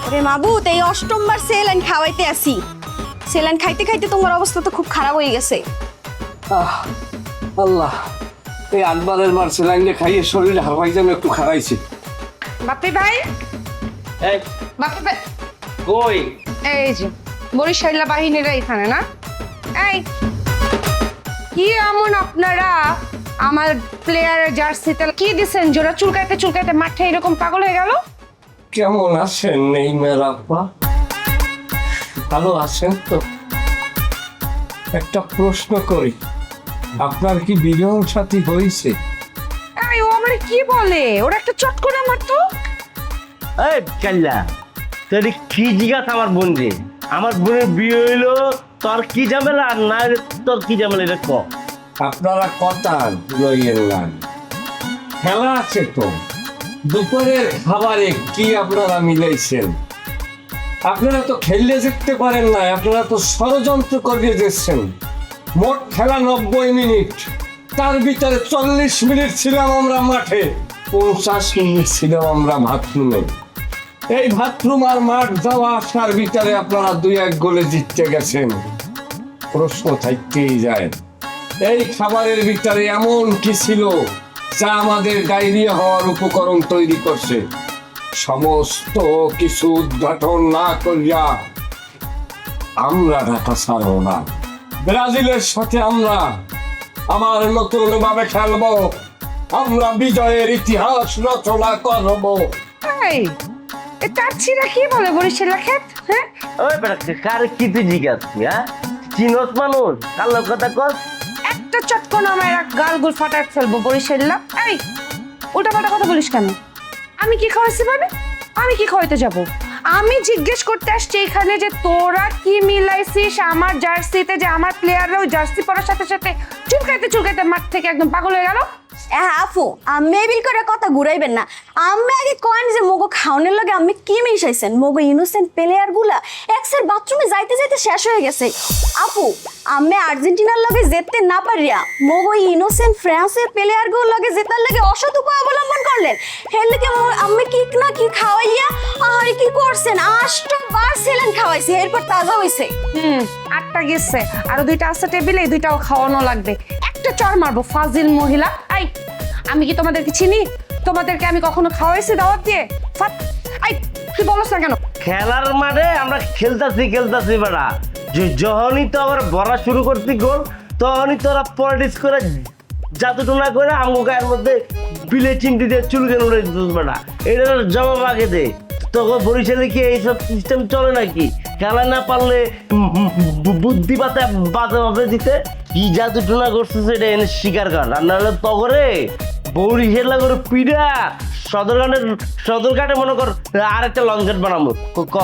ওরে মাবুত, এই অষ্টমবার সেলাইন খাওয়াইতে আসি। সেলাইন খাইতে খাইতে তোমার অবস্থা তো খুব খারাপ হয়ে গেছে। আল্লাহ, এই 8বারের বার সেলাইনে খাইয়ে শরীরে হাওয়াই যেন একটু খারাইছে। বাপি ভাই, এই বাপি ভাই, কই? এই যে বরিশাইলা বাহিনীরা এখানে না? এই কি এমন আপনারা আমার প্লেয়ারের জার্সিতে কি দিছেন জোড়া চুলকাইতে চুলকাইতে মাঠে এরকম পাগল হয়ে গেল? কেমন আছেন নেইমার আব্বা? ভালো আছেন তো? একটা প্রশ্ন করি, আপনার কি বিবাহ সাথী হয়েছে? এই ও আমারে কি বলে? ওরা একটা চট করে মারতো। এই কাল্লা, তোর কি জিজ্ঞাসা আমার বোন রে? আমার বোনের বিয়ে হইলো, তোর কি ঝামেলা? আর না হইলে তোর কি ঝামেলা এটা ক। আপনারা কথা লইয়েন না, খেলা আছে তো। দুপুরের খাবারে কি আপনারা মিলাইছেন? আপনারা তো খেললে জিততে পারেন না, আপনারা তো ষড়যন্ত্র করে দিচ্ছেন। মোট খেলা 90 মিনিট, তার ভিতরে 40 মিনিট ছিলাম আমরা মাঠে, 50 মিনিট ছিলাম আমরা বাথরুমে। এই বাথরুম আর মাঠ যাওয়া আসার ভিতরে আপনারা 2-1 গোলে জিততে গেছেন। প্রশ্ন থাকতেই যায়, এই খাবারের ভিতরে এমন কি ছিল যা আমাদের ডায়রিয়া হওয়ার উপকরণ তৈরি করছে? সমস্ত কিছু উদ্ঘাটন না করিয়া আমরা ঢাকা ছাড়ব না। ব্রাজিলের সাথে আমরা আমার নতুন ভাবে খেলবো, আমরা বিজয়ের ইতিহাস রচনা করব। এই এ চাচ্ছিরা কি বলে বরিশাইলা খেত? হ্যাঁ, ওই বেটা, কার কি তুই জিজ্ঞাসা? হ্যাঁ, চিনস মানুষ কালো কথা কস? একটা চটকন আমার গালগুল ফাটায় ফেলবো বরিশাইলা। এই উল্টাপাল্টা কথা বলিস কেন? আমি কি খাওয়াইছি মানে? আমি কি খাওয়াইতে যাব? আমি জিজ্ঞেস করতে আসছি এখানে যে তোরা কি মিলাইছিস আমার জার্সিতে, যে আমার প্লেয়াররা ওই জার্সি পরার সাথে সাথে চুলকাইতে চুলকাইতে মাঠ থেকে একদম পাগল হয়ে গেল। আফু, আমি বিল করে কথা ঘুরাইবেন না। আমি আগে কয়েন যে মগো খাওয়ানোর লগে আমি কি মিশাইছেন? মগো ইনোসেন্ট প্লেয়ার গুলা এক্সের বাথরুমে যাইতে যাইতে শেষ হয়ে গেছে। আপু, আমি আর্জেন্টিনার লগে যেতে না পারিয়া মগো ইনোসেন্ট ফ্রান্সের প্লেয়ার গুলোর লগে যেতার লাগে অসৎ উপায় অবলম্বন করলেন। হের লগে আমি কি না কি খাওয়াইয়া আর কি করছেন? 8বার সেলাইন খাওয়াইছি, এরপর তাজা হইছে। 8টা গেছে, আরো 2টা আছে টেবিলে, এই 2টাও খাওয়ানো লাগবে। একটা চর মারবো ফাজিল মহিলা। এই আমি কি তোমাদেরকে চিনি? তোমাদেরকে আমি কখনো খাওয়াইছি দাওয়াত দিয়ে? এই তুই বলছ না কেন? খেলার মাঠে আমরা খেলতাছি বেটা, যখনই তো আবার ভরা শুরু করছি গোল, তখনই তোরা পলিটিক্স করে জাদুটনা করে আমগো গায়ের মধ্যে বিলে চিমটি দিয়ে চুলকে উড়ে দিত বেটা। এটার জবাব আগে দে। তোকে বরিশালে কি এইসব সিস্টেম চলে নাকি? খেলা না পারলে বুদ্ধি পাতে বাজে বাজে দিতে কি জাদুটনা করছে সেটা এনে স্বীকার কর। আর নাহলে তগরে বরিশালা করে পিড়া সদরঘাটে মনে কর আরেকটা লঞ্চ বানাবো। ক